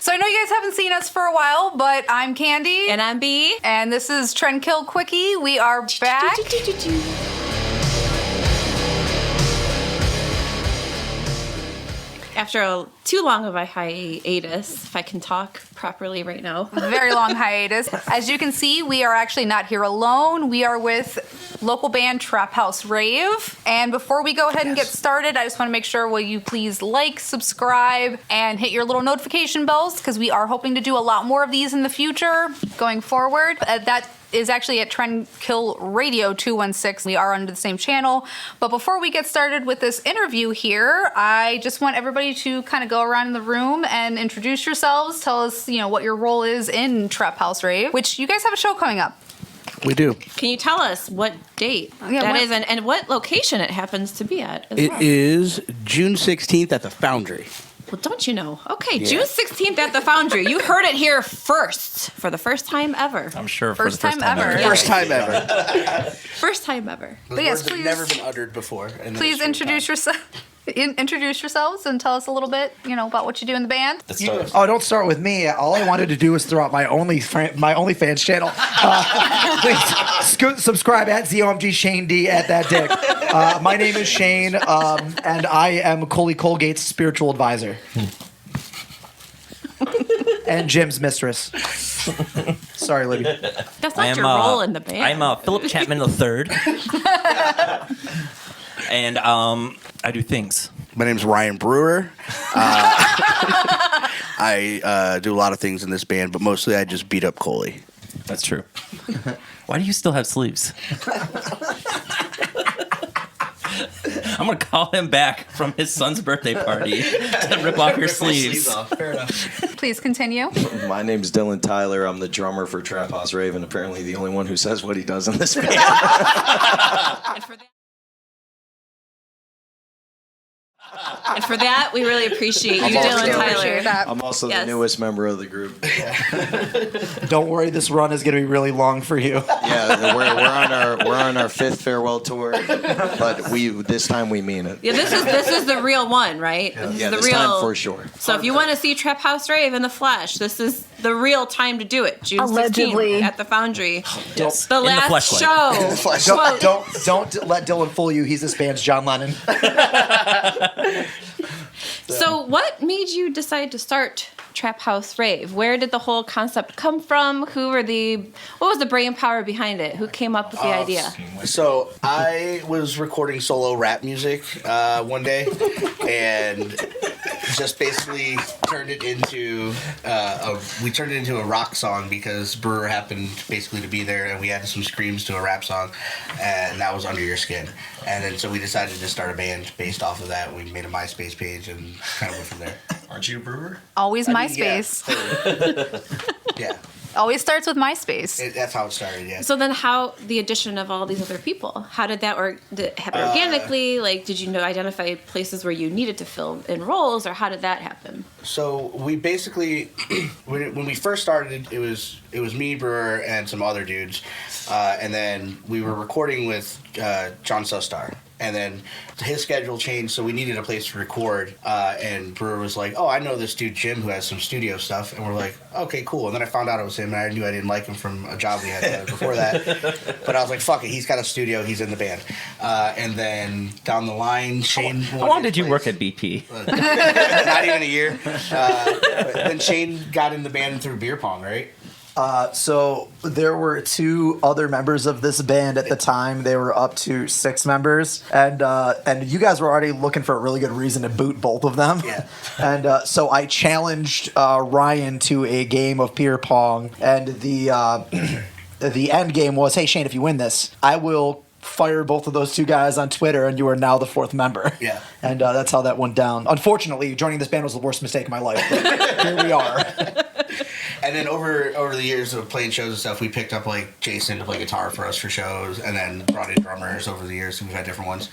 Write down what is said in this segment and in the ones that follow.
So I know you guys haven't seen us for a while, but I'm Candy. And I'm B. And this is Trend Kill Quickie. We are back. After too long of a hiatus, if I can talk properly right now. Very long hiatus. As you can see, we are actually not here alone. We are with local band Trap House Rave. And before we go ahead and get started, I just want to make sure, will you please like, subscribe, and hit your little notification bells, because we are hoping to do a lot more of these in the future going forward. That is actually at TrendKillRadio 216. We are under the same channel. But before we get started with this interview here, I just want everybody to kind of go around the room and introduce yourselves. Tell us, what your role is in Trap House Rave, which you guys have a show coming up. We do. Can you tell us what date is and what location it happens to be at? It is June 16th at the Foundry. Well, don't you know? Okay, yeah. June 16th at the Foundry. You heard it here first, for the first time ever. I'm sure first time ever. First time ever. First time ever. But yes, please. Never been uttered before. Please introduce yourself. Introduce yourselves and tell us a little bit, about what you do in the band. Don't start with me. All I wanted to do was throw out my OnlyFans channel. Please subscribe at ZOMG Shane D at that dick. My name is Shane, and I am Coley Colgate's spiritual advisor. And Jim's mistress. Sorry, Libby. That's not your role in the band. I'm Philip Chapman III. And I do things. My name's Ryan Brewer. I do a lot of things in this band, but mostly I just beat up Coley. That's true. Why do you still have sleeves? I'm going to call him back from his son's birthday party to rip off your sleeves. Fair enough. Please continue. My name's Dylan Tyler. I'm the drummer for Trap House Rave, and apparently the only one who says what he does in this band. And for that, we really appreciate you, Dylan Tyler. I'm also the newest member of the group. Don't worry, this run is going to be really long for you. Yeah, we're on our fifth farewell tour, but this time we mean it. Yeah, this is the real one, right? Yeah, this time for sure. So if you want to see Trap House Rave in the flesh, this is the real time to do it. June 16th at the Foundry. Yes. The last show. Don't let Dylan fool you. He's this band's John Lennon. So what made you decide to start Trap House Rave? Where did the whole concept come from? What was the brain power behind it? Who came up with the idea? So I was recording solo rap music one day, and just basically turned it into a rock song because Brewer happened basically to be there, and we added some screams to a rap song, and that was Under Your Skin. And then so we decided to start a band based off of that. We made a MySpace page and kind of went from there. Aren't you a brewer? Always MySpace. Yeah. Always starts with MySpace. That's how it started, yeah. So then how the addition of all these other people? How did that did it happen organically? Did you identify places where you needed to fill in roles, or how did that happen? So we basically, when we first started, it was me, Brewer, and some other dudes. And then we were recording with John Sustar. And then his schedule changed, so we needed a place to record. And Brewer was like, I know this dude Jim who has some studio stuff. And we're like, okay, cool. And then I found out it was him, and I knew I didn't like him from a job we had together before that. But I was like, fuck it, he's got a studio, he's in the band. And then down the line, Shane... How long did you work at BP? Not even a year. But then Shane got in the band through beer pong, right? So there were two other members of this band at the time. They were up to 6 members, and you guys were already looking for a really good reason to boot both of them. Yeah. And so I challenged Ryan to a game of beer pong, and the end game was, hey Shane, if you win this, I will fire both of those two guys on Twitter, and you are now the 4th member. Yeah. And that's how that went down. Unfortunately, joining this band was the worst mistake of my life, but here we are. And then over the years of playing shows and stuff, we picked up Jason to play guitar for us for shows, and then brought in drummers over the years, and we've had different ones.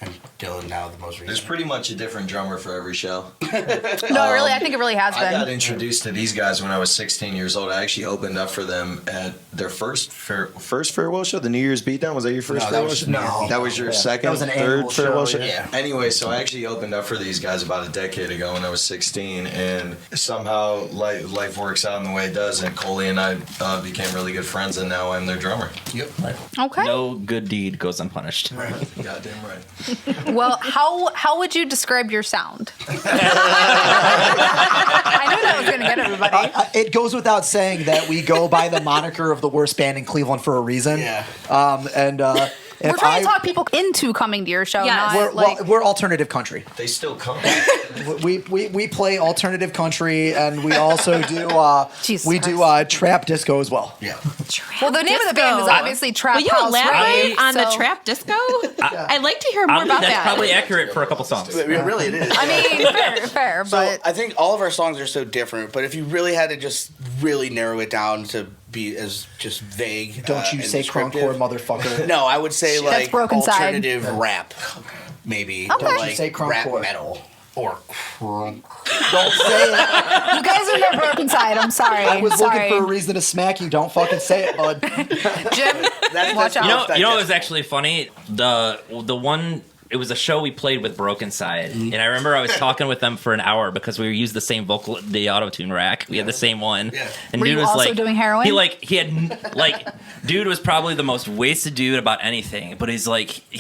and Dylan now the most recent. There's pretty much a different drummer for every show. No, really, I think it really has I got been. introduced to these guys when I was 16 years old. I actually opened up for them at their first farewell show, the New Year's Beatdown. Was that your first farewell show? No. That was your second, That was an annual third farewell show, show? yeah. Anyway, so I actually opened up for these guys about a decade ago when I was 16, and somehow life works out in the way it does, and Coley and I became really good friends, and now I'm their drummer. Yep. Okay. No good deed goes unpunished. Goddamn right. Well, how would you describe your sound? I knew that was going to get everybody. It goes without saying that we go by the moniker of the worst band in Cleveland for a reason. Yeah. We're trying to talk people into coming to your show. Yes. Not we're alternative country. They still come. We play alternative country, and we also do Jesus trap disco as well. Yeah. well, the name of the band is obviously Trap Will you House elaborate Rave, on the so- trap disco? I'd like to hear more about That's that. probably accurate for a couple songs. Really, it is. I mean, fair, So but I think all of our songs are so different, but if you really had to just really narrow it down to be as just vague, Don't you and say descriptive- crunk motherfucker. No, I would say like Broken Side. alternative rap, maybe. Okay. Or Don't you like say crunk rap core. metal or crunk. Don't say it. you guys are not Broken Side. I'm sorry. I was sorry. looking for a reason to smack you. Don't fucking say it, bud. Jim, watch out. You know what was actually funny? The one. It was a show we played with Broken Side, and I remember I was talking with them for an hour because we used the same the auto-tune rack. We had the same one, Yeah. and Were dude you was also like doing heroin? He had dude was probably the most wasted dude about anything, but he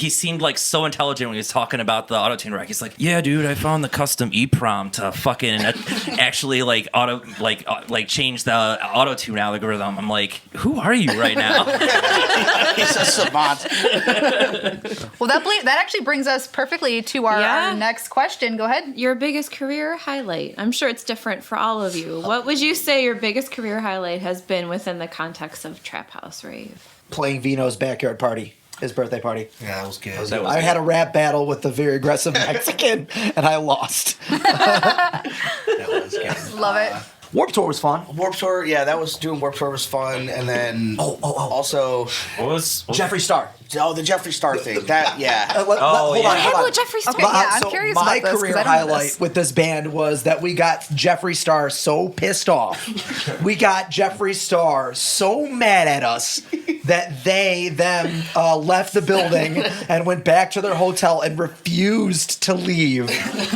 seemed like so intelligent when he was talking about the auto-tune rack. He's like, yeah, dude, I found the custom EEPROM to fucking actually change the auto-tune algorithm. I'm like, who are you right now? He's a savant. Well, that actually brings us perfectly to our next question. Go ahead. Your biggest career highlight. I'm sure it's different for all of you. What would you say your biggest career highlight has been within the context of Trap House Rave? Playing Vino's backyard party, his birthday party. Yeah, that was good. That was I had a rap battle with the very aggressive Mexican, and I lost. That was good. Love it. Warped Tour was fun. Warped Tour, yeah, doing Warped Tour was fun, and then also What was Jeffree Star. the Jeffree Star thing. That Hold on. What Jeffree Star? Okay, yeah, I'm So curious my about this, 'cause career I don't know highlight this. with this band was that we got Jeffree Star so pissed off. We got Jeffree Star so mad at us that they left the building and went back to their hotel and refused to leave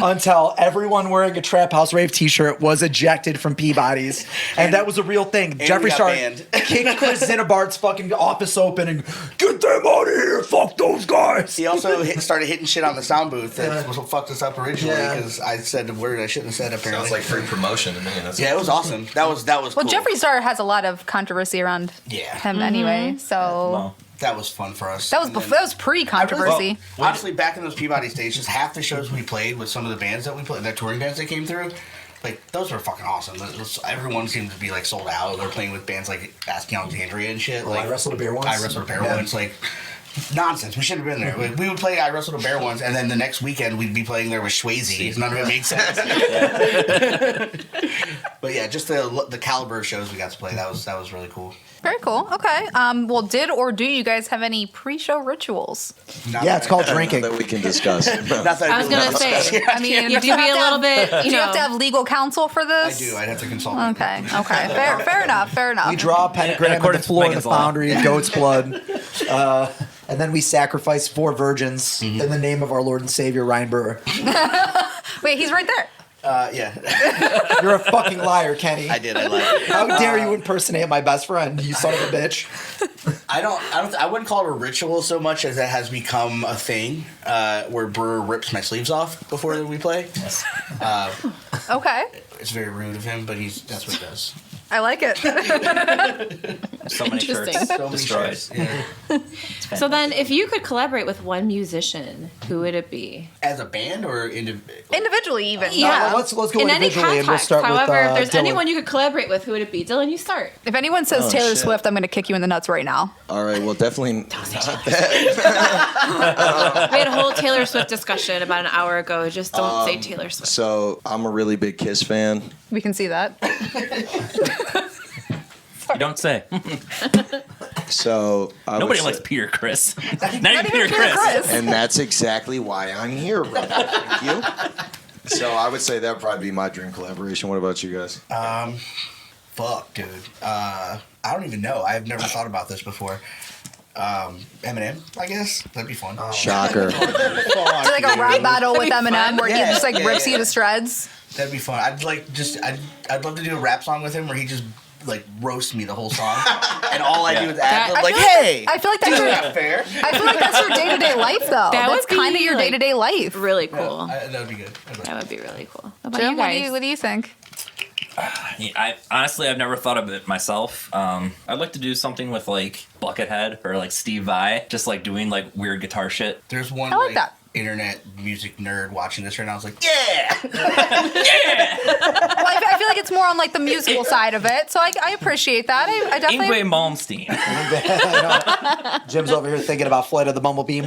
until everyone wearing a Trap House Rave t-shirt was ejected from Peabody's. And that was a real thing. Jeffree we got Star banned. kicked Chris Zinnebart's fucking office open and get them out of here, fuck those guys. He also started hitting shit on the sound booth. That was what fucked us up originally Yeah. because I said the word I shouldn't have said. Apparently, Sounds like free promotion to me. yeah, it was awesome. That was Well, cool. Jeffree Star has a lot of controversy around Yeah. him anyway, so well, That was fun for us. that was And then- that was pre-controversy. Honestly, back in those Peabody stages, half the shows we played with some of the bands that we played, the touring bands that came through, like those were fucking awesome. Everyone seemed to be like sold out. They're playing with bands like Asking Alexandria and shit. Like I Wrestled a Bear Once. I Wrestled a Bear Once. Like nonsense. We should have been there. We would play I Wrestled a Bear Once, and then the next weekend we'd be playing there with Swayze. None of it made sense. But yeah, just the caliber of shows we got to play. That was really cool. Very cool. Okay. Well, did or do you guys have any pre-show rituals? Yeah, it's called drinking. That we can discuss. I was gonna say. I mean, You have to be a little bit. Do you have to have legal counsel for I this? do. I'd have to consult. Okay. Okay. Fair enough. Fair enough. We draw a pentagram on the accordance floor with of the Megan's law. foundry in goat's blood. And then we sacrifice 4 virgins in the name of our Lord and Savior, Ryan Brewer. Wait, he's right there. Yeah, You're a fucking liar, Kenny. I did. I like. How dare you impersonate my best friend, you son of a bitch. I wouldn't call it a ritual so much as it has become a thing where Brewer rips my sleeves off before we play. Okay. It's very rude of him, but that's what he does. I like it. so many Interesting. shirts So many destroyed. shirts. Yeah. So then, if you could collaborate with one musician, who would it be? As a band or individual? Individually, even. Yeah. Let's go In any individually and we'll context. start However, with if there's Dylan. anyone you could collaborate with, who would it be? Dylan, you start. If anyone says Oh, Taylor shit. Swift, I'm going to kick you in the nuts right now. All right, well, definitely. We had a whole Taylor Swift discussion about an hour ago. Just don't say Taylor Swift. So I'm a really big Kiss fan. We can see that. You don't say. So Nobody likes Peter Chris. Not even Peter Chris. and that's exactly why I'm here, brother. Thank you. So I would say that would probably be my dream collaboration. What about you guys? Fuck, dude. I don't even know. I've never thought about this before. Eminem, I guess that'd be fun. Shocker. Fuck, Do like a dude. rap battle with Eminem where he Yeah, just like yeah, rips yeah. you to shreds. That'd be fun. I'd love to do a rap song with him where he just like roasts me the whole song, and all I do is ad lib like, "Hey." I feel like that's your, fair. I feel like that's your day to day life though. That That's would be, kind of your like, day to day life. Really cool. That would be good. That would be really cool. How about Jim, you guys? what do you think? Honestly, I've never thought of it myself. I'd like to do something with like Buckethead or like Steve Vai, just like doing like weird guitar shit. There's one I like that. internet music nerd watching this right now. I was like, yeah. Well, I feel like it's more on like the musical side of it, so I appreciate that. I definitely. Ingwe Malmsteen. Jim's over here thinking about Flight of the Bumblebee.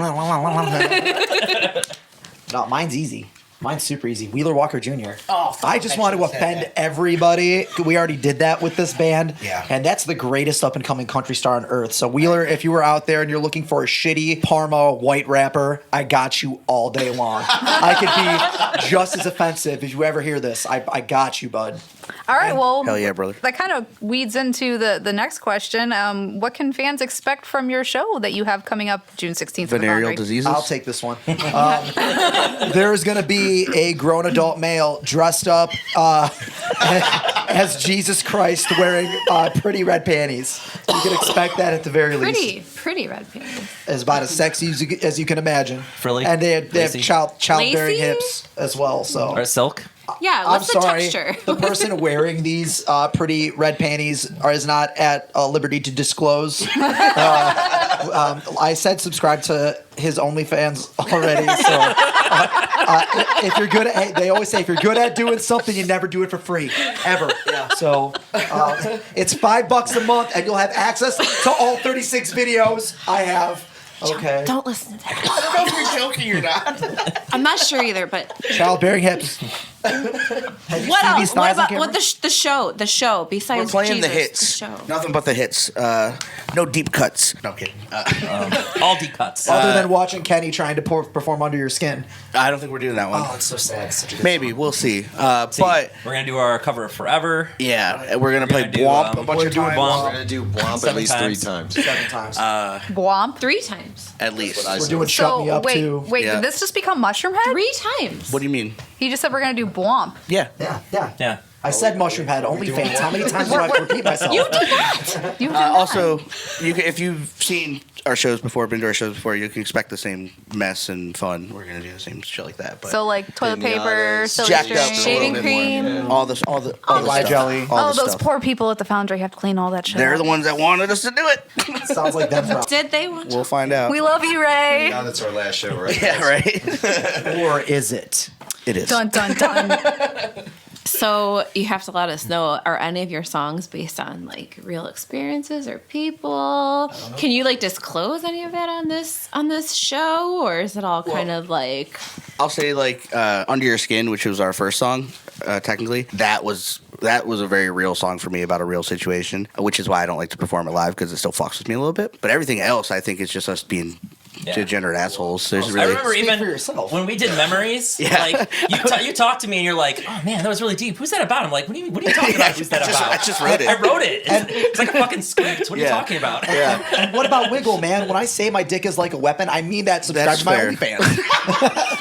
No, mine's easy. Mine's super easy. Wheeler Walker Jr. Oh, fuck, I just I want to should've said offend that. everybody. We already did that with this band. Yeah. And that's the greatest up and coming country star on earth. So, Wheeler, if you were out there and you're looking for a shitty Parma white rapper, I got you all day long. I could be just as offensive if you ever hear this. I got you, bud. All right, well, Hell yeah, brother. that kind of weeds into the next question. What can fans expect from your show that you have coming up June 16th? in the Venereal Foundry? diseases. I'll take this one. There's going to be a grown adult male dressed up as Jesus Christ wearing pretty red panties. You can expect that at the very least. Pretty red panties. It's about as sexy as you can imagine. Frilly? And they have Lacy? childbearing Lacy? hips as well. So Or silk. Yeah, I'm what's the sorry, texture? the person wearing these pretty red panties is not at liberty to disclose. I said subscribe to his OnlyFans already. So if you're good at, they always say if you're good at doing something, you never do it for free, ever. Yeah. So it's $5 a month, and you'll have access to all 36 videos I have. Okay. Don't listen to that. I don't know if you're joking or not. I'm not sure either, but Childbearing hips. what else? What about what the show? The show besides We're playing Jesus, the hits. The show. Nothing but the hits. No deep cuts. No, I'm kidding. All deep cuts. Other than watching Kenny trying to perform Under Your Skin. I don't think we're doing that one. Oh, it's so sad. It's such a good Maybe song. we'll see. See, But we're gonna do our cover of Forever. yeah, we're gonna play gonna do, Bwomp a we're bunch of doing times. Bwomp. We're gonna do Blomp at 7 least times. 3 times. 7 times. Bwomp. 3 times. At least. I We're said. doing Shut So Me Up wait, too. Yeah. did this just become Mushroomhead? 3 times. What do you mean? He just said we're gonna do Bwomp. Yeah. Yeah. Yeah. I said Mushroom Head, OnlyFans. How many times do I have to repeat myself? You did not. Also, if you've seen our shows before, been to our shows before, you can expect the same mess and fun. We're gonna do the same shit like that. But So like toilet paper, Pinatas, silly jacked up string. a Shaving little bit more. cream. All the stuff. Lye jelly. All Oh, the those stuff. poor people at the Foundry have to clean all that shit. They're up. the ones that wanted us to do it. Sounds like them from. Did they want We'll find out. We love you, Ray. Now that's our last show, right? Yeah, right. Or is it? It is. Dun dun dun. So you have to let us know, are any of your songs based on like real experiences or people? Can you like disclose any of that on this show, or is it all kind of like I'll say like Under Your Skin, which was our first song, technically. That was a very real song for me about a real situation, which is why I don't like to perform it live because it still fucks with me a little bit. But everything else, I think, is just us being degenerate assholes. There's I really remember Speak even for yourself. when we did Memories, Yeah. like you talked to me and you're like, oh man, that was really deep. Who's that about? I'm like, what are you talking about? Who's that about? I just wrote it. I wrote it. It's like a fucking script. What are you Yeah. talking about? Yeah. And what about Wiggle, man? When I say my dick is like a weapon, I mean that. Subscribe That's to my fair. OnlyFans.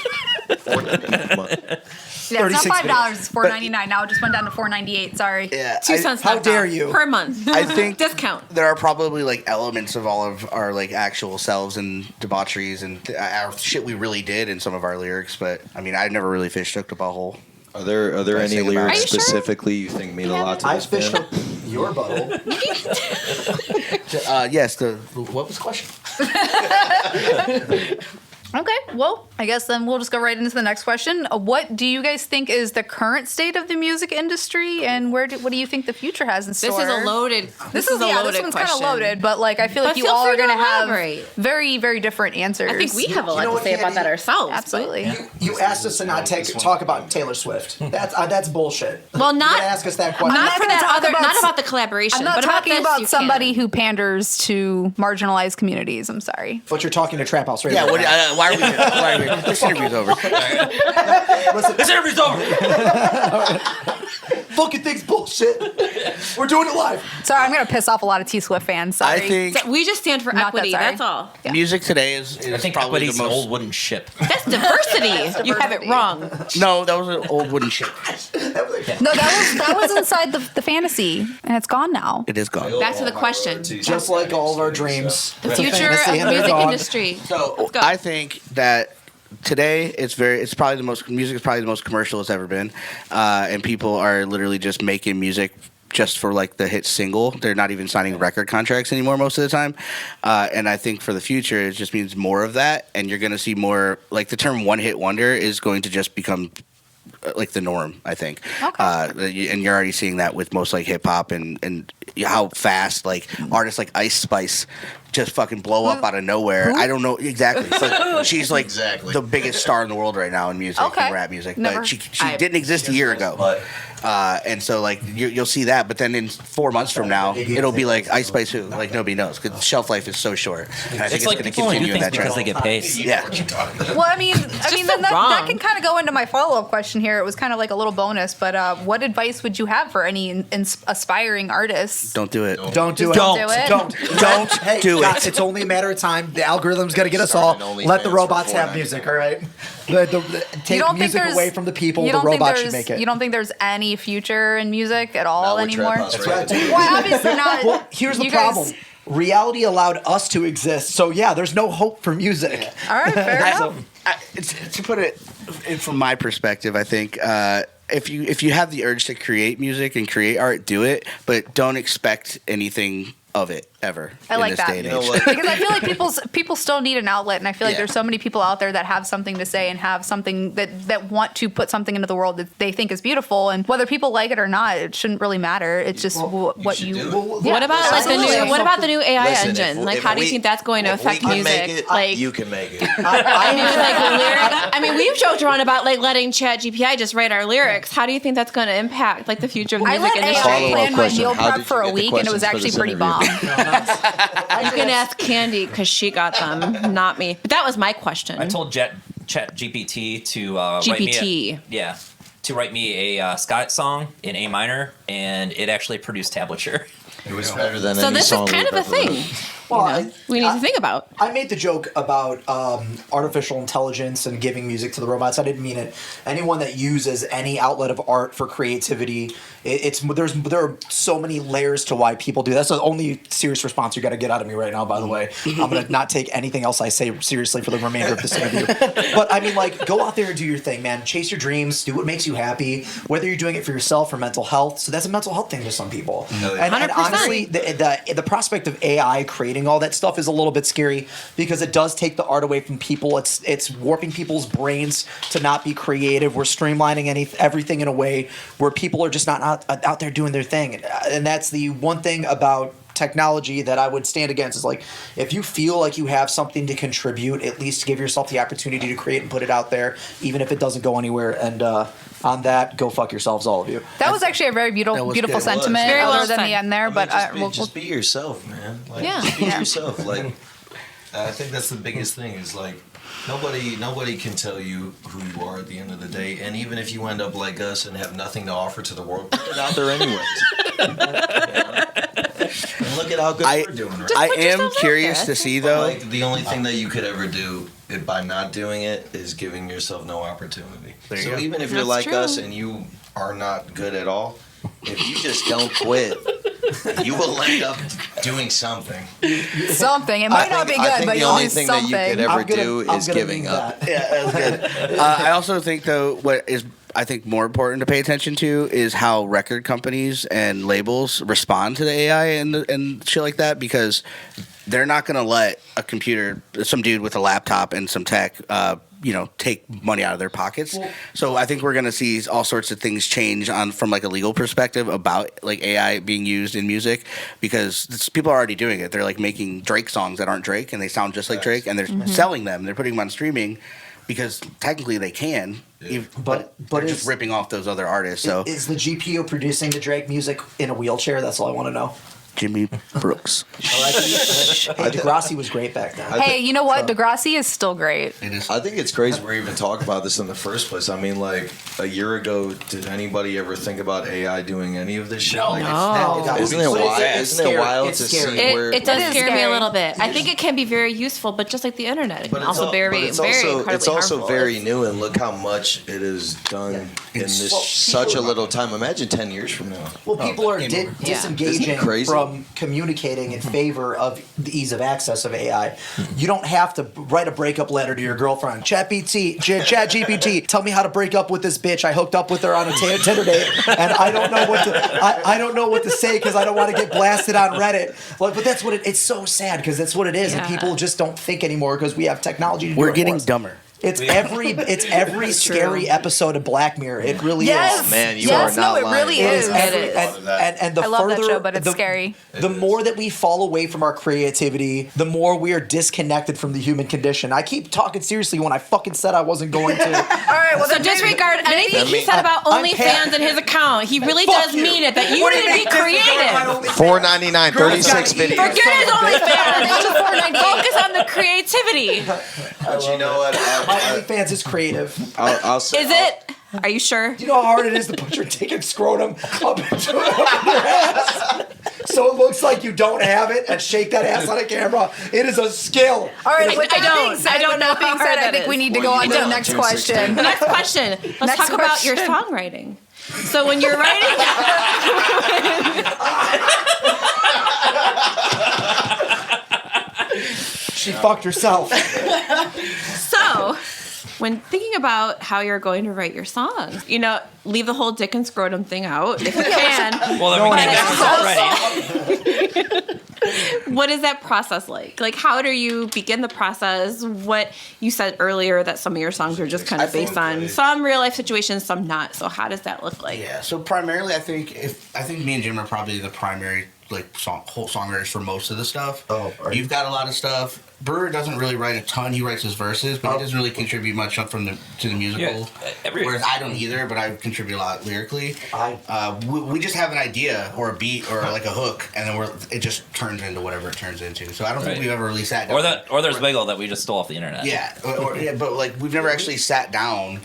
Yeah, it's 36 not $5. It's $4.99 now. It just went down to $4.98. Sorry. Yeah. 2 cents? how knocked dare off you. per month? I think Discount. there are probably like elements of all of our like actual selves and debaucheries and our shit we really did in some of our lyrics. But I mean, I've never really fish hooked a butthole. Are there I any sing about lyrics it. Are you sure? specifically you think mean a lot to I this fished band? up your butthole. Yes. What was the question? Okay, well, I guess then we'll just go right into the next question. What do you guys think is the current state of the music industry, and what do you think the future has in store? This is a loaded. This is a loaded this one's kind question. of loaded, but like I feel like But you feel all free are to going to have elaborate. very, very different answers. I think we have a lot know to what, say about Candy? that ourselves. but- Absolutely. You asked us to not talk about Taylor Swift. That's bullshit. Well, You not gotta ask us that question. not for gonna that talk other. about Not about the collaboration. I'm not but talking this, about you somebody can. who panders to marginalized communities. I'm sorry. But you're talking to Trap House Radio. Yeah. Why are we here? Why are we here? This interview's over. This interview's over. Fucking thing's bullshit. We're doing it live. Sorry, I'm going to piss off a lot of T Swift fans. Sorry. I think So we just stand for Not that equity. sorry. That's all. Yeah. music today is I think probably equity's the an most. old wooden ship. That's diversity. You have it wrong. No, that was an old wooden ship. No, that was inside the fantasy, and it's gone now. It is gone. Back to the question. Just like all of our dreams. The It's a future fantasy of and the they're music gone. industry. So Let's go. I think that today it's probably the most music is probably the most commercial it's ever been, and people are literally just making music just for like the hit single. They're not even signing record contracts anymore most of the time, and I think for the future it just means more of that, and you're going to see more like the term one hit wonder is going to just become like the norm, I think. Okay. And you're already seeing that with most like hip hop and how fast like artists like Ice Spice just fucking blow up out of nowhere. I don't know exactly. But she's like Exactly. the biggest star in the world right now in music, Okay. in rap music. Never- But she I- didn't exist a year ago. But And so like you'll see that, but then in 4 months from now, it'll be like Ice Spice who like nobody knows because shelf life is so short. And I think It's like going to people only continue do in things that because trend. they get paid. Yeah. Well, I mean, so then that wrong. can kind of go into my follow-up question here. It was kind of like a little bonus, but what advice would you have for any aspiring artists? Don't do it. Don't do it. Don't do it. Don't Hey, do guys, it. It's only a matter of time. The algorithm's gonna get us all. Starting Let the OnlyFans robots for have $4.99. music. All right. Take music away from the people. You The don't think robots there's should make it. you don't think there's any future in music at all Not with Trap anymore? House That's Radio. right. Well, obviously not. Well, here's the You guys- problem. Reality allowed us to exist, so yeah, there's no hope for music. All right, fair enough. To put it from my perspective, I think if you have the urge to create music and create art, do it, but don't expect anything of it ever. I like in this that. day and You know age. what? Because I feel like people still need an outlet, and I feel like Yeah. there's so many people out there that have something to say and have something that want to put something into the world that they think is beautiful, and whether people like it or not, it shouldn't really matter. It's just what should you. do it. Yeah, What about like the absolutely. new? What about the new AI Listen, engine? if- Like, if how do you we- think that's going to if we affect can music? make it, Like, you can make it. I mean, I mean, we've joked around about like letting Chat GPI just write our lyrics. How do you think that's going to impact like the future of the I music let industry? AI Follow-up plan my question. meal How prep did for you a get the week, and it was questions for actually this pretty interview? bomb. You can ask Candy because she got them, not me. But that was my question. I told Chat GPT to write GPT. to write me a Scott song in A minor, and it actually produced tablature. It was better than So any this is song kind of we've a ever thing. written. Well, We need to think about. I made the joke about artificial intelligence and giving music to the robots. I didn't mean it. Anyone that uses any outlet of art for creativity, there are so many layers to why people do. That's the only serious response you got to get out of me right now. By the way, I'm gonna not take anything else I say seriously for the remainder of this interview. But I mean, like, go out there and do your thing, man. Chase your dreams. Do what makes you happy. Whether you're doing it for yourself or mental health. So that's a mental health thing to some people. yeah. And 100%. honestly, the prospect of AI creating all that stuff is a little bit scary because it does take the art away from people. It's warping people's brains to not be creative. We're streamlining everything in a way where people are just not out there doing their thing. And that's the one thing about technology that I would stand against is like, if you feel like you have something to contribute, at least give yourself the opportunity to create and put it out there, even if it doesn't go anywhere. And on that, go fuck yourselves, all of you. That was actually a very beautiful, was beautiful good. It was. sentiment, Very well other than said. the end there. But Just be yourself, man. Like, Yeah. just be Yeah. yourself. Like, I think that's the biggest thing. Is like, nobody can tell you who you are at the end of the day. And even if you end up like us and have nothing to offer to the world, put it out there anyways. And look at how good we're doing right I put am yourself out curious there. to see now. though. Like, the only thing that you could ever do by not doing it is giving yourself no opportunity. There you So go. even if you're That's like true. us and you are not good at all, if you just don't quit, you will end up doing something. something. It might not be I good, think but the you'll only do thing that something. you could ever do I'm is gonna giving leave up. that. Yeah, that's good. I also think though, what is I think more important to pay attention to is how record companies and labels respond to the AI and shit like that, because they're not going to let a computer, some dude with a laptop and some tech, take money out of their pockets. So I think we're going to see all sorts of things change from like a legal perspective about like AI being used in music, because people are already doing it. They're like making Drake songs that aren't Drake and they sound just like Drake, and they're selling them. They're putting them on streaming because technically they can. But they're just ripping off those other artists. So is the GPU producing the Drake music in a wheelchair? That's all I want to know. Jimmy Brooks. Hey, Degrassi was great back then. Hey, you know what? Degrassi is still great. It is. I think it's crazy we're even talking about this in the first place. I mean, like a year ago, did anybody ever think about AI doing any of this shit? No. Isn't it wild to see where It does scare me scary. a little bit. I think it can be very useful, but just like the internet, it can also be very incredibly it's also harmful. very new, and look how much it is done in this such a little time. Imagine 10 years from now. Well, people are disengaging Isn't it crazy? from communicating in favor of the ease of access of AI. You don't have to write a breakup letter to your girlfriend. ChatGPT, tell me how to break up with this bitch. I hooked up with her on a Tinder date, and I don't know what to. I don't know what to say because I don't want to get blasted on Reddit. But that's what it's so sad because that's what it is, and people just don't think anymore because we have technology to do We're it getting for us. dumber. It's every scary episode of Black Mirror. It really Yes. is. Man, you yes, are not no, it lying. really It is. is every, and the I love further that show, but it's scary. The more that we fall away from our creativity, the more we are disconnected from the human condition. I keep talking seriously when I fucking said I wasn't going to. All right, well, So then disregard anything he said about I'm OnlyFans and his account. He really Fuck does you. mean it. That you What do need to be think? creative. $4.99, 36 gotta eat. videos. Forget his OnlyFans. Focus on the creativity. But you know what? My OnlyFans is creative. I'll say, Is it? Are you sure? You know how hard it is to put your dick and scrotum up into your ass? So it looks like you don't have it, and shake that ass on a camera. It is a skill. All right, I with that don't- being said, I don't with know that being how hard said, I that think we is. need to Well, go you on to the know, next June question. 16th. The next question. Let's Next talk about your question. songwriting. So when you're writing, She fucked herself. so when thinking about how you're going to write your songs, leave the whole dick and scrotum thing out if you can. Well, then we can't get this already. What is that process like? Like, how do you begin the process? What you said earlier that some of your songs are just kind of based on some real life situations, some not. So how does that look like? Yeah. So primarily, I think me and Jim are probably the primary whole songwriters for most of the stuff. Oh, right. You've got a lot of stuff. Brewer doesn't really write a ton. He writes his verses, but he doesn't really contribute much up to the musical. Yeah, whereas I don't either, but I contribute a lot lyrically. We just have an idea or a beat or like a hook, and then it just turns into whatever it turns into. So I don't think we've ever really sat down. Or there's Wiggle that we just stole off the internet. Yeah, but like we've never actually sat down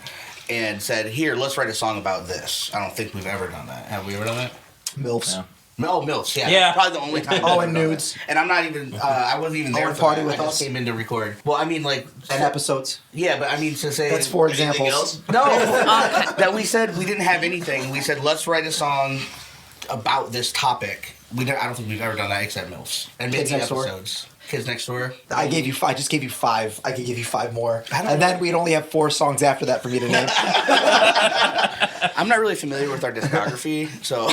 and said, "Here, let's write a song about this." I don't think we've ever done that. Have we ever done that? MILFs. Yeah. Oh, MILFs, yeah. Yeah. Probably the only time. Oh, I've and done that. nudes. And I'm not even, I wasn't even there and for Party that. With I Us. just came in to record. Well, I mean, like... And episodes. Yeah, but I mean, to say... That's 4 Anything examples. else? No! That we said we didn't have anything. We said, let's write a song about this topic. I don't think we've ever done that except MILFs. And maybe Kids Next Door. episodes. Kids Next Door. I just gave you 5. I could give you 5 more. And then we'd only have 4 songs after that for me to name. I'm not really familiar with our discography, so...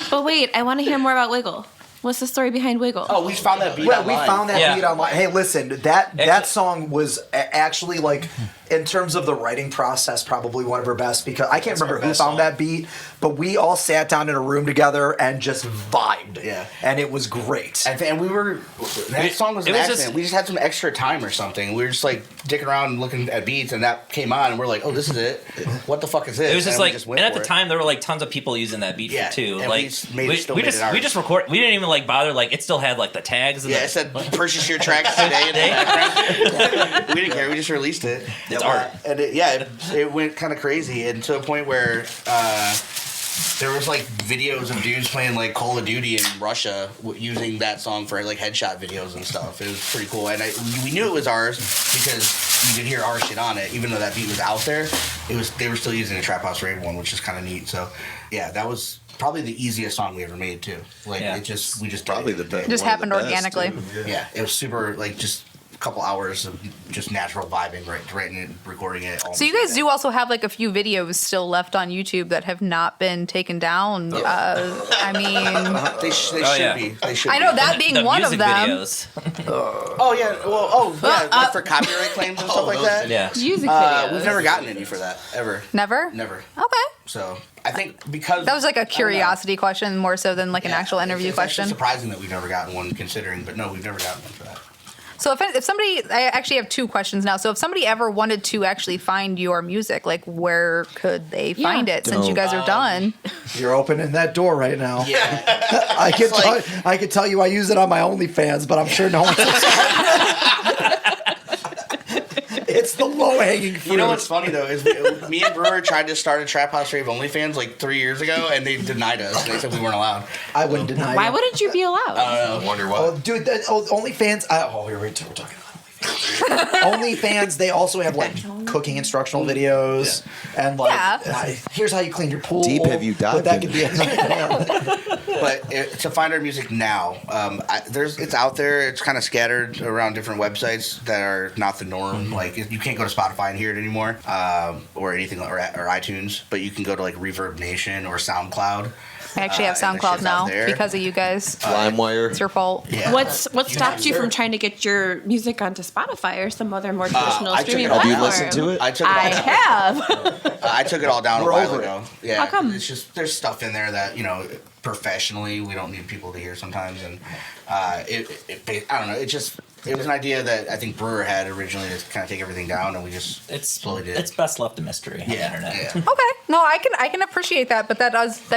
But wait, I want to hear more about Wiggle. What's the story behind Wiggle? Oh, we found that beat Well, online. we found that Yeah. beat online. Hey, listen, that song was actually like, in terms of the writing process, probably one of our best because I can't remember who found that beat, but we all sat down in a room together and just vibed. Yeah. And it was great. And that song was an accident. We just had some extra time or something. We were just like dicking around looking at beats, and that came on, and we're like, oh, this is it. What the fuck is this? It was just we like, went and at for the it. time there were like tons of people using that beat Yeah, too. and Like we still we made it just ours. we just record. We didn't even like bother. Like it still had like the tags. And Yeah, it said purchase your tracks today. We didn't care. We just released it. It's art. And it went kind of crazy, and to a point where there was like videos of dudes playing like Call of Duty in Russia using that song for like headshot videos and stuff. It was pretty cool, and we knew it was ours because you could hear our shit on it, even though that beat was out there. They were still using a Trap House Rave one, which is kind of neat. So yeah, that was probably the easiest song we ever made too. Like we just Probably the best. Just one of happened the best, organically. too. Yeah, it was super like just couple hours of just natural vibing, writing it, recording it. So you guys do also have like a few videos still left on YouTube that have not been taken down. I mean, They should be. They should. I know be. that being The one of music them. videos. Oh yeah. Well. Like for copyright claims and stuff like that. Yeah. Music videos. We've never gotten any for that ever. Never? Never. Okay. So I think because That was like a I don't know. curiosity question more so than like an Yeah, actual interview it's actually question. surprising that we've never gotten one, considering. But no, we've never gotten one for that. So if somebody, I actually have two questions now. So if somebody ever wanted to actually find your music, like where could they find it since you guys are done? You're opening that door right now. Yeah. I could tell you I use it on my OnlyFans, but I'm sure no one. It's the low hanging fruit. You know what's funny though is me and Brewer tried to start a Trap House Rave OnlyFans like 3 years ago, and they denied us. They said we weren't allowed. I wouldn't deny. Why you. wouldn't you be allowed? I wonder why. Oh, dude, OnlyFans. Here we're talking about OnlyFans. OnlyFans. They also have like cooking instructional videos and like Yeah. here's how you clean your pool. Deep have you But that dived could be. But to find our music now, it's out there. It's kind of scattered around different websites that are not the norm. Like you can't go to Spotify and hear it anymore, or anything, or iTunes. But you can go to like Reverb Nation or SoundCloud. I actually have and the SoundCloud shit's out now there. because of you guys. LimeWire. It's your fault. Yeah. What You stopped have you to. from trying to get your music onto Spotify or some other more traditional I took streaming it all Have you down. platform? listened to it? I took it all I down. have. I took it all down We're a while over it. ago. Yeah. How come? It's just there's stuff in there that professionally we don't need people to hear sometimes, and I don't know. It was an idea that I think Brewer had originally to kind of take everything down, and we just slowly did. It's best left a mystery on the internet. Yeah. Okay. No, I can appreciate that, but that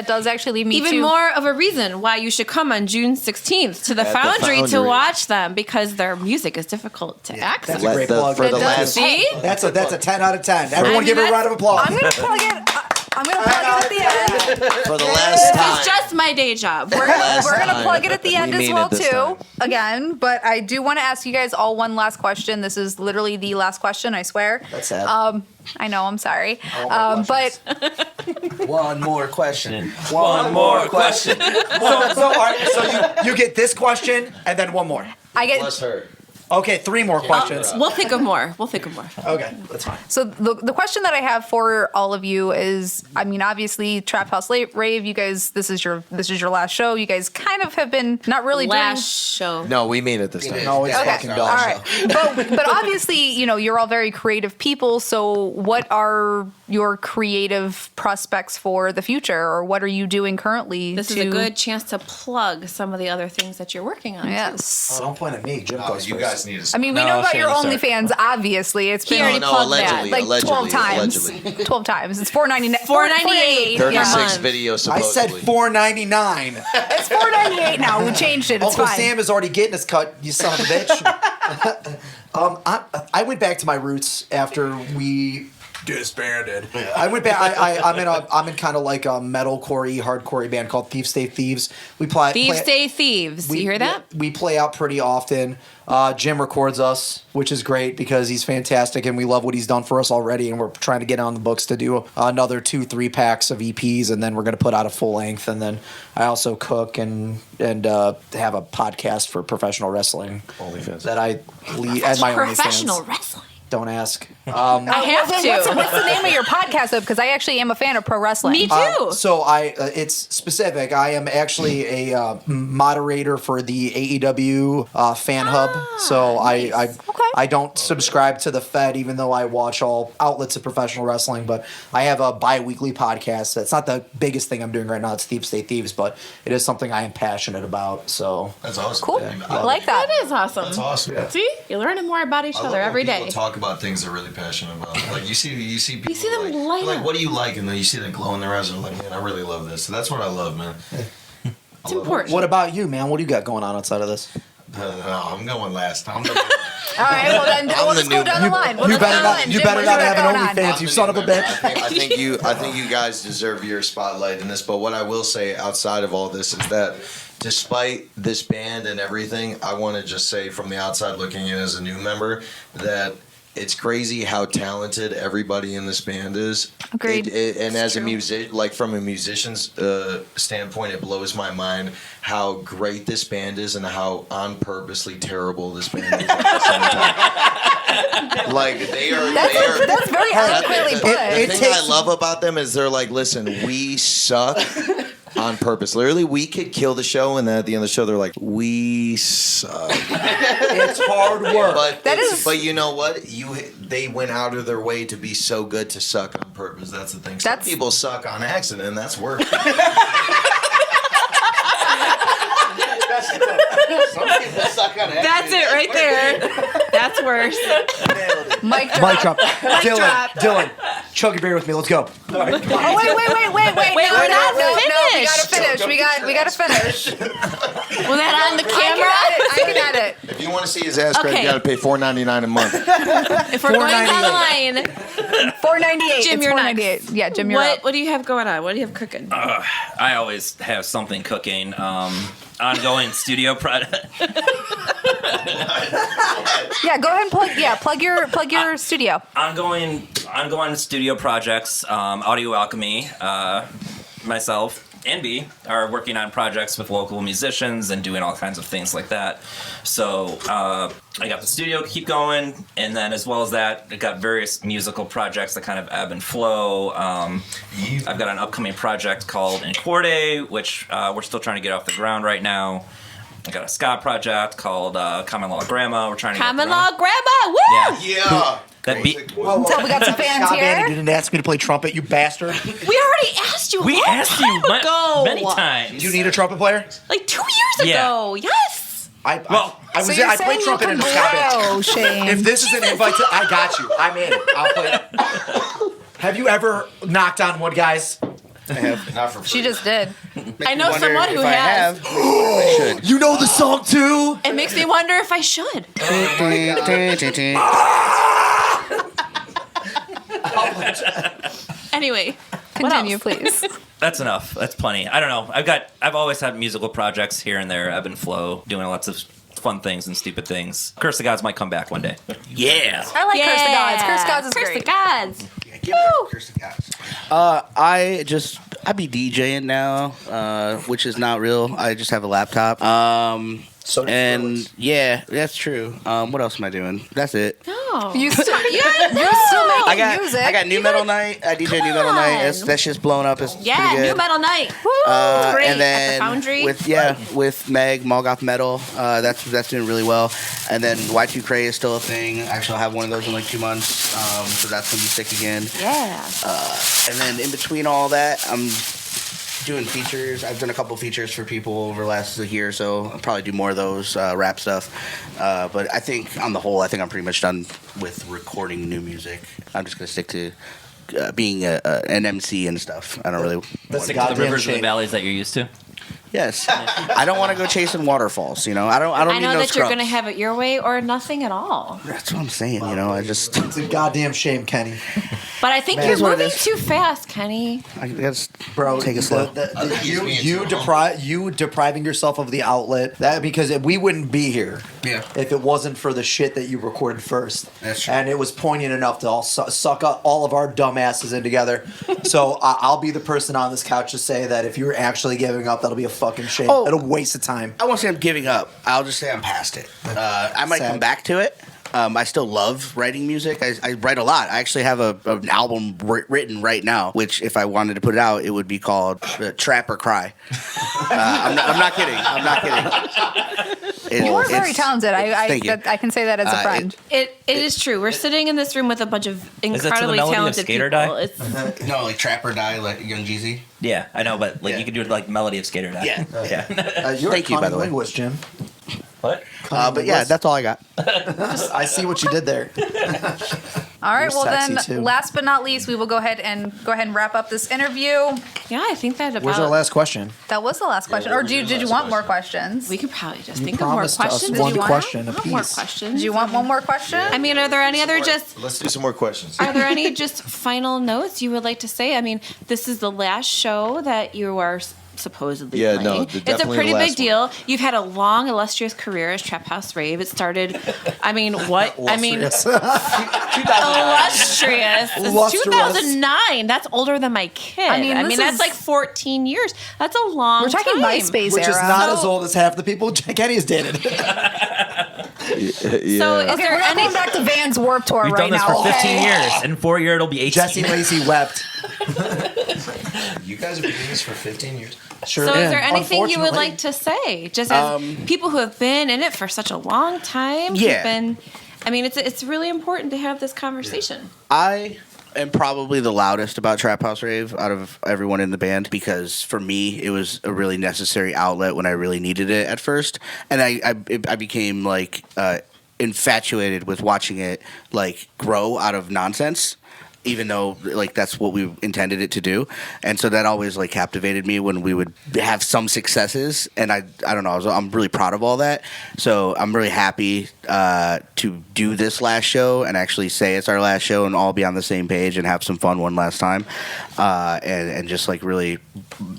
does actually lead me Even to more of a reason why you should come on June 16th to the At the Foundry to Foundry. watch them, because their music is difficult to access. That's a great plug. For the That does- last See? That's a 10 out of 10. Everyone I mean, give her a that's- round of applause. I'm gonna plug it. I'm gonna plug it at the end. for the last It's time. just my day job. We're gonna time. plug it at the We end as mean well it this too. time. Again, but I do want to ask you guys all one last question. This is literally the last question. I swear. That's sad. I know. I'm sorry. All my But One more question. One more question. all right, so you get this question and then one more. I get Bless her. Okay, 3 more questions. We'll think of more. Okay, that's fine. so the question that I have for all of you is, I mean, obviously, Trap House Rave. You guys, this is your last show. You guys kind of have been not really Last show. No, we mean it this time. No, it's Okay. fucking All dog. All right, but obviously, you're all very creative people. So, what are your creative prospects for the future, or what are you doing currently? This is a good chance to plug some of the other things that you're working on. too. Yes. Oh, don't point at me. Jim Oh, goes you first. guys need to. I mean, we No, know about your Shane, sorry. OnlyFans. Obviously, it's He been already plugged allegedly, that. like 12 times. allegedly. 12 times. It's $4.99. $4.98. 36 Yeah. videos I supposedly. said $4.99. It's $4.98 now. We changed it. It's Uncle fine. Sam is already getting his cut, you son of a bitch. I went back to my roots after we disbanded. I went back. I'm in kind of like a metalcore-y, hardcore band called Thieves Stay Thieves. We play. Thieves stay thieves. You hear that? We play out pretty often. Jim records us, which is great because he's fantastic and we love what he's done for us already. And we're trying to get on the books to do another 2-3 packs of EPs, and then we're going to put out a full length. And then I also cook and have a podcast for professional wrestling OnlyFans. that I lead at my Professional OnlyFans. wrestling. Don't ask. I have to. What's the name of your podcast, though? Because I actually am a fan of pro wrestling. Me too. So it's specific. I am actually a moderator for the AEW fan hub. So I don't subscribe to the Fed, even though I watch all outlets of professional wrestling. But I have a bi-weekly podcast. That's not the biggest thing I'm doing right now. It's Thieves Stay Thieves, but it is something I am passionate about. So That's awesome. Cool. man. I like that. That is awesome. That's awesome. See, you're learning more about each I other love when every people day. talk about things they're really passionate about. Like you see people see them like, light like up. what do you like, and then you see them glow in their eyes. And they're like, man, I really love this. So that's what I love, man. It's important. what about you, man? What do you got going on outside of this? I'm going last. I'm the, All right, well then we'll just go down the line. We'll You just go better down the not. line. You Jim, better what not you got have an going on? OnlyFans, you son of a bitch. I think you guys deserve your spotlight in this. But what I will say outside of all this is that despite this band and everything, I want to just say from the outside looking in as a new member that it's crazy how talented everybody in this band is. Agreed. And as a true. music, like from a musician's standpoint, it blows my mind how great this band is and how on purposely terrible this band is at the same time. Like they are. That's very eloquently put. The thing I love about them is they're like, listen, we suck. On purpose. Literally, we could kill the show, and then at the end of the show, they're like, we suck. It's hard work. But you know what? They went out of their way to be so good to suck on purpose. That's the thing. Some people suck on accident, and that's worse. Some people suck on accident. That's it right there. That's worse. Mic Mic drop. drop. Dylan, chug your beer with me. Let's go. Oh, wait. Wait, we're not No, we finished. gotta finish. We gotta finish. Was that on the camera? I can edit. If you want to see his ass crack, Okay. you got to pay $4.99 a month. If we're going online, $4.98. Jim, It's you're $4.98. next. Yeah, Jim, you're up. what do you have going on? What do you have cooking? I always have something cooking. Ongoing studio project. Yeah, go ahead and plug your studio. ongoing studio projects. Audio Alchemy. Myself and B are working on projects with local musicians and doing all kinds of things like that. So I got the studio to keep going, and then as well as that, I got various musical projects that kind of ebb and flow. I've got an upcoming project called Incorde, which we're still trying to get off the ground right now. I got a ska project called Common Law Grandma. We're trying to Common get Law Grandma. Woo! Yeah. Yeah. That beat. So we got some fans Scott Bannon here. didn't ask me to play trumpet, you bastard. We already asked you. We asked you many times. Do you need a trumpet player? Like 2 years Yeah. ago. Yes. I So you're I saying played you trumpet can in a ska band. blow, Shane. If this is an invite to, I got you. I'm in. I'll play. Have you ever knocked on wood, guys? Not for free. She just did. I know Wonder someone if who I has. have. I should. You know the song too. It makes me wonder if I should. Anyway, Continue, what else? please. That's enough. That's plenty. I don't know. I've always had musical projects here and there, ebb and flow, doing lots of fun things and stupid things. Curse the Gods might come back one day. Yeah. I like Curse the Gods. Curse the Gods is Curse great. the Gods. Yeah, give it up, Kirsten Gods. I be DJing now, which is not real. I just have a laptop. So And yeah, that's true. What else am I doing? That's it. No. You're still making music. I got New Metal Night. I DJ New Metal on. Night. That shit's blown up. It's Yeah, pretty good. New Metal Night. Woo! Great. And then At the Foundry. with Meg Malgoth Metal, that's doing really well. And then Y2 Cray is still a thing. Actually, I'll have one of those in like 2 months, so that's gonna be sick again. Yeah. And then in between all that, I'm doing features. I've done a couple features for people over the last year, so I'll probably do more of those rap stuff. But I think on the whole, I'm pretty much done with recording new music. I'm just gonna stick to being an MC and stuff. I don't really. That's Stick a to the goddamn rivers and the shame. valleys that you're used to. Yes, I don't want to go chasing waterfalls. You know, I don't I need know no that you're scrubs. going to have it your way or nothing at all. That's what I'm saying. You know, I just. It's a goddamn shame, Kenny. But I think Man, you're it's what it moving is. too fast, Kenny. I just Bro, take it slow. I think he's being you too humble. you depriving yourself of the outlet because we wouldn't be here Yeah. if it wasn't for the shit that you recorded first. That's true. And it was poignant enough to suck up all of our dumbasses in together. So I'll be the person on this couch to say that if you're actually giving up, that'll be a fucking shame. Oh. It'll waste of time. I won't say I'm giving up. I'll just say I'm past it. I might Sad. come back to it. I still love writing music. I write a lot. I actually have an album written right now, which if I wanted to put it out, it would be called Trap or Cry. I'm not kidding. I'm not kidding. You are very talented. thank you. I can say that as a friend. It is true. We're sitting in this room with a bunch of the incredibly melody of talented Skate or people. Die? It's, No, like Trap or Die, like Young Jeezy. Yeah, I know, but like Yeah. you could do it like melody of Skater Die. Yeah. Yeah. You're Thank a you, by cunning the way. linguist, Jim. What? But yeah, that's all I got. I see what you did there. All right. You're Well, then, sexy, too. last but not least, we will go ahead and wrap up this interview. yeah, I think that Where's our about. last question? That was the last question. what Or was did your you last want more question? questions? We could probably just You think of more promised us questions. one Did you want? question I want more apiece. questions. Do you want one more question? I mean, are there any other just? Let's do some more questions. Are there any just final notes you would like to say? I mean, this is the last show that you are supposedly Yeah, playing. no, It's a definitely pretty the big last deal. You've had a long, illustrious career as Trap House Rave. It started, I mean, what? I mean, illustrious. It's Illustrious. 2009. That's older than my kid. I mean, this that's is- like 14 years. That's a long We're talking time. MySpace Which is era. not as old as half the people Kenny has dated. So is Okay, there we're not any... going back to Vans Warped Tour We've right done this now. for 15 okay? years. In 4 years, it'll be 18. Jesse Lacey wept. You guys have been doing this for 15 years. Sure. So is there anything you would Unfortunately. like to say? Just as people who have been in it for such a long time. Yeah. Who've been, I mean, it's really important to have this conversation. I am probably the loudest about Trap House Rave out of everyone in the band because for me it was a really necessary outlet when I really needed it at first, and I became like infatuated with watching it like grow out of nonsense. Even though like that's what we intended it to do, and so that always like captivated me when we would have some successes, and I don't know, I'm really proud of all that. So I'm really happy to do this last show and actually say it's our last show and all be on the same page and have some fun one last time, and just like really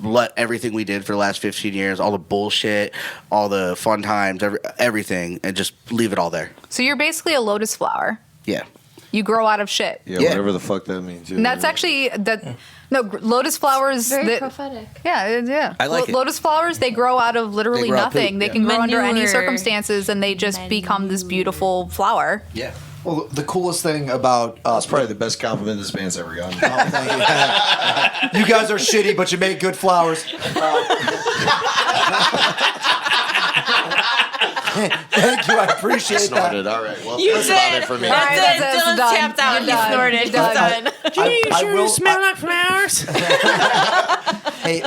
let everything we did for the last 15 years, all the bullshit, all the fun times, everything, and just leave it all there. So you're basically a lotus flower. Yeah. You grow out of shit. Yeah, Yeah. whatever the fuck that means. And that's actually lotus flowers. Very prophetic. Yeah. I like it. Lotus flowers, they grow out of literally They grow out nothing. poop, They yeah. can grow under any Manure. circumstances, and they just become this beautiful flower. Yeah. Well, the coolest thing about That's probably the best compliment this band's ever gotten. Oh, thank you. You guys are shitty, but you make good flowers. Thank you. I appreciate that. Snorted. All right. Well, You that's about did. it for me. All right, That's it. that's Dylan's done. tapped out. You're He done. snorted. He's You're done. done. like flowers? Hey,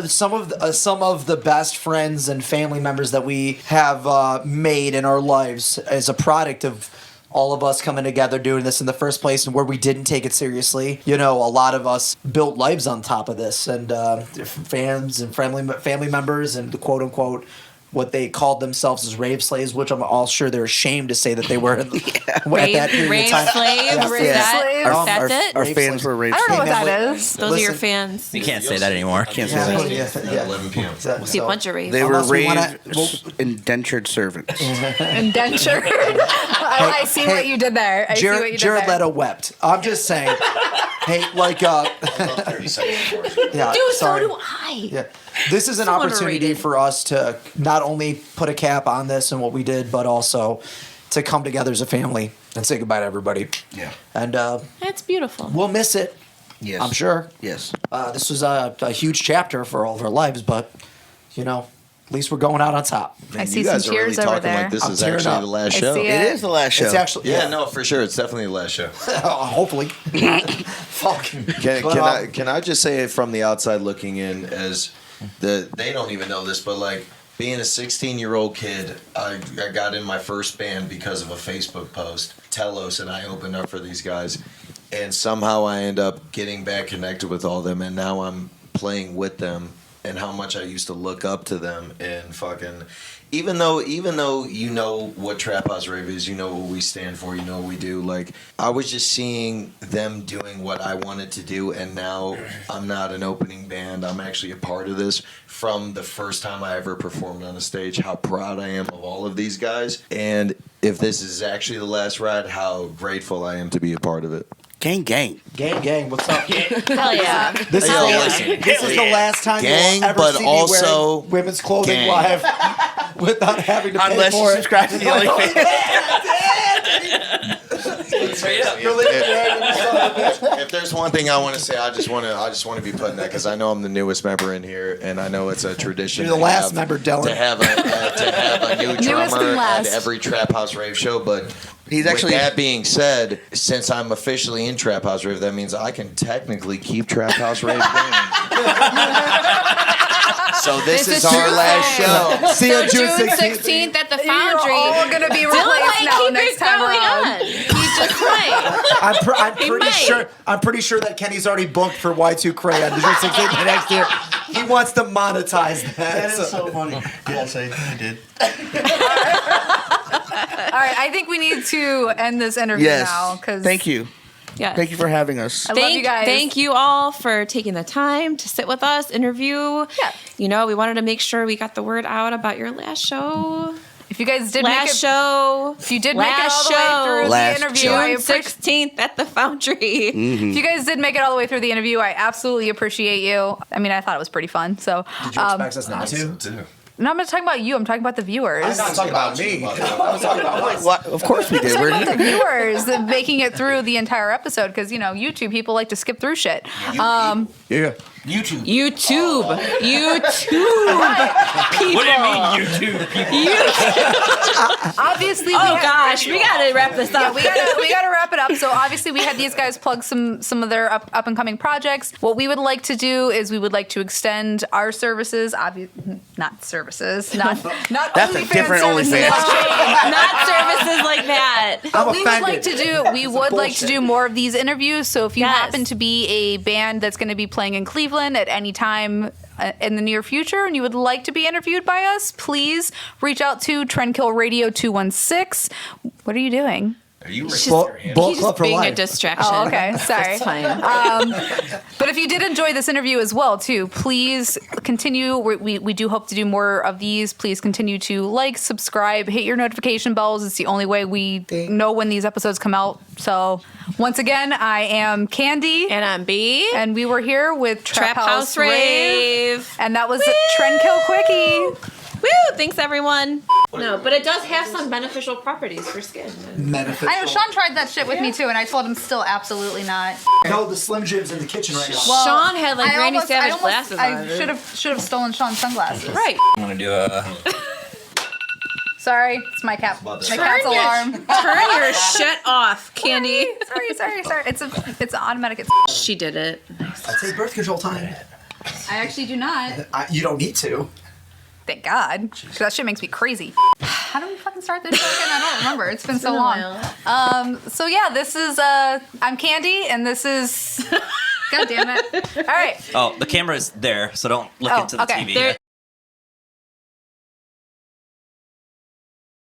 some of the best friends and family members that we have made in our lives as a product of all of us coming together doing this in the first place, and where we didn't take it seriously. You know, a lot of us built lives on top of this, and fans and family members and the quote unquote what they called themselves as rave slaves, which I'm all sure they're ashamed to say that they were at that period Rave of time. slaves? Yeah. Rave That- slaves? That's it? Our Rave fans slaves. were rave I don't know what slaves. that is. Those are your Listen. fans. You can't say that anymore. Can't say Yeah, that. yeah. 11 p.m. See a bunch of raves. They were Unless we rave wanna- indentured servants. Indenture. I see what you did there. I see what you did Jared there. Leto wept. I'm just saying. Hey, like, 30 seconds before. yeah, Dude, sorry. so do I. Yeah. This is an So opportunity underrated. for us to not only put a cap on this and what we did, but also to come together as a family and say goodbye to everybody. Yeah. And That's beautiful. we'll miss it, Yes. I'm sure. Yes. This was a huge chapter for all of our lives, but, you know, at least we're going out on top. I see You some guys are really tears over talking there. like this I'm is tearing actually up. the last I show. see It is the last show. It's actually, Yeah, no, for sure. It's definitely the last show. hopefully. Fuck. Can I just say it from the outside looking in as they don't even know this, but like being a 16-year-old kid, I got in my first band because of a Facebook post. Telos and I opened up for these guys, and somehow I end up getting back connected with all them, and now I'm playing with them, and how much I used to look up to them, and fucking. Even though you know what Trap House Rave is, you know what we stand for, you know what we do. Like I was just seeing them doing what I wanted to do, and now I'm not an opening band. I'm actually a part of this from the first time I ever performed on a stage. How proud I am of all of these guys, and if this is actually the last ride, how grateful I am to be a part of it. Gang, gang. Gang, what's up? Hell yeah. This is, Hell the, yeah. this is the last time Gang, you'll ever but see me also wearing women's clothing gang. live without having to pay Unless you for it. subscribe to the OnlyFans. If there's one thing I want to say, I just want to be putting that because I know I'm the newest member in here, and I know it's a tradition. You're the to last have- member, Dylan. To have a new Newest drummer and at last. every Trap House Rave show, but. He's actually- With that being said, since I'm officially in Trap House Rave, that means I can technically keep Trap House Rave going. So this is our true. last show. See you So on June June 16th. 16th at the You're Foundry. all going to be Dylan replaced might now keep next it time going around. on. He just might. I'm might. pretty sure that Kenny's already booked for Y2 Cray on June 16th next year. He wants to monetize that. That is so funny. Yes, I did. All right, I think we need to end this interview Yes. now. Cause Thank you. Yes. Thank you for having us. I love you guys. Thank you all for taking the time to sit with us, interview. Yeah. You know, we wanted to make sure we got the word out about your last show. If you guys did Last make it, show. if you did make it all the way through Last the interview, I June appreciate. 16th at the Foundry. If you guys did make it all the way through the interview, I absolutely appreciate you. I mean, I thought it was pretty fun. So, Did you expect us not to? Too. no, I'm not talking about you. I'm talking about the viewers. I'm not talking about me. What? Of course we did. We're Talking about the here. viewers and making it through the entire episode because YouTube people like to skip through shit. Yeah. YouTube. YouTube. People. What do you mean, YouTube people? Obviously, Oh gosh, we gotta wrap this Yeah, up. we gotta wrap it up. So obviously, we had these guys plug some of their up and coming projects. What we would like to do is we would like to extend our services. Not services. Not That's a OnlyFans different services. OnlyFans. Not services like that. I'm We would like offended. to do. We would like to do more of these interviews. So if you Yes. happen to be a band that's going to be playing in Cleveland at any time in the near future, and you would like to be interviewed by us, please reach out to TrendKillRadio 216. What are you doing? Are you She's- Bullet He's Club just for being a life. distraction. Oh, okay. Sorry. That's fine. But if you did enjoy this interview as well, too, please continue. We do hope to do more of these. Please continue to like, subscribe, hit your notification bells. It's the only way we know when these episodes come out. So once again, I am Candy. And I'm B. And we were here with Trap House Rave. Rave. And that was Trend Kill Quickie. Woo! Thanks, everyone. No, but it does have some beneficial properties for skin. Beneficial. I know Sean tried that shit with me too, and I told him still absolutely not. No, the Slim Jim's in the kitchen right now. Sean had like Randy Savage glasses I on. should have stolen Sean's sunglasses. Right. I'm gonna do a. Sorry, it's my cat. My Turn cat's alarm. Turn your shit off, Candy. Sorry. It's an automatic. She did it. I take birth control time. I actually do not. You don't need to. Thank God. 'Cause that shit makes me crazy. How do we fucking start this show again? I don't remember. It's been so been a long. So yeah, this is I'm Candy, and this is. God damn it! All right. Oh, the camera is there, so don't look into the okay. TV. There,